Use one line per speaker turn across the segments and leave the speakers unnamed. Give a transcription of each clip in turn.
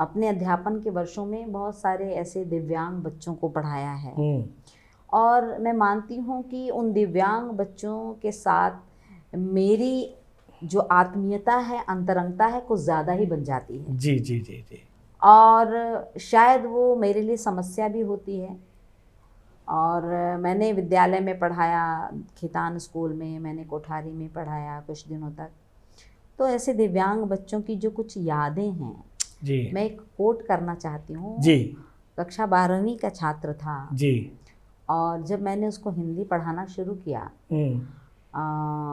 अपने अध्यापन के वर्षों में बहुत सारे ऐसे दिव्यांग बच्चों को पढ़ाया है। और मैं मानती हूँ कि उन दिव्यांग बच्चों के साथ मेरी जो आत्मीयता है, अंतरंगता है, कुछ ज़्यादा ही बन जाती है।
जी जी जी जी।
और शायद वो मेरे लिए समस्या भी होती है। और मैंने विद्यालय में पढ़ाया, खितान स्कूल में, मैंने कोठारी में पढ़ाया कुछ दिनों तक। तो ऐसे दिव्यांग बच्चों की जो कुछ यादें हैं
जी,
मैं एक कोट करना चाहती हूँ।
जी
कक्षा 12वीं का छात्र था
जी।
और जब मैंने उसको हिंदी पढ़ाना शुरू किया,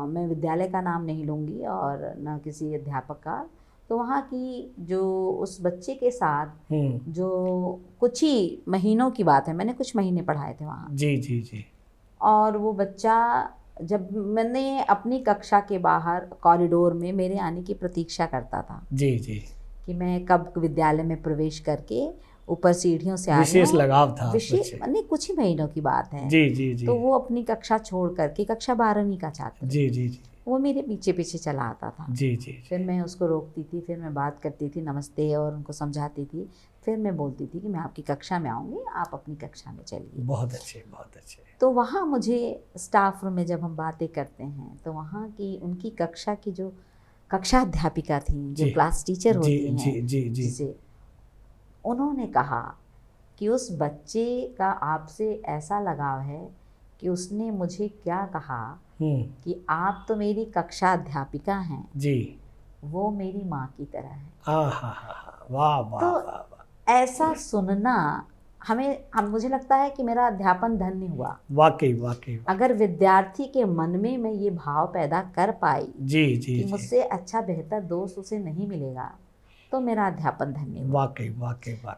मैं विद्यालय का नाम नहीं लूँगी और न किसी अध्यापक का, तो वहाँ की जो उस बच्चे के साथ जो कुछ ही महीनों की बात है, मैंने कुछ महीने पढ़ाए थे वहाँ।
जी जी जी।
और वो बच्चा, जब मैंने अपनी कक्षा के बाहर कॉरिडोर में मेरे आने की प्रतीक्षा करता था
जी जी।
कि मैं कब विद्यालय में प्रवेश करके ऊपर सीढ़ियों से आ रही
विशेष
हूँ।
लगाव था
विशेष
बच्चे।
नहीं, कुछ ही महीनों की बात है।
जी जी जी।
तो वो अपनी कक्षा छोड़ करके, कक्षा 12वीं का छात्र,
जी जी जी।
वो मेरे पीछे पीछे चला आता था।
जी जी।
फिर मैं उसको रोकती थी, फिर मैं बात करती थी, नमस्ते, और उनको समझाती थी। फिर मैं बोलती थी कि मैं आपकी कक्षा में आऊँगी, आप अपनी कक्षा में चलिए।
बहुत अच्छे, बहुत अच्छे।
तो वहाँ मुझे स्टाफ रूम में जब हम बातें करते हैं तो वहाँ की उनकी कक्षा की जो कक्षा अध्यापिका थी, जो
जी
क्लास टीचर
जी
होती
जी
हैं,
जी जी।
जिसे उन्होंने कहा कि उस बच्चे का आपसे ऐसा लगाव है कि उसने मुझे क्या कहा कि आप तो मेरी कक्षा अध्यापिका हैं,
जी।
वो मेरी माँ की तरह है।
हाँ हाँ हाँ, वाह वाह
तो
वाह वाह।
ऐसा सुनना मुझे लगता है कि मेरा अध्यापन धन्य हुआ।
वाकई वाकई।
अगर विद्यार्थी के मन में मैं ये भाव पैदा कर पाई
जी जी
कि
जी।
मुझसे अच्छा बेहतर दोस्त उसे नहीं मिलेगा, तो मेरा अध्यापन धन्य हुआ।
वाकई वाकई वाकई।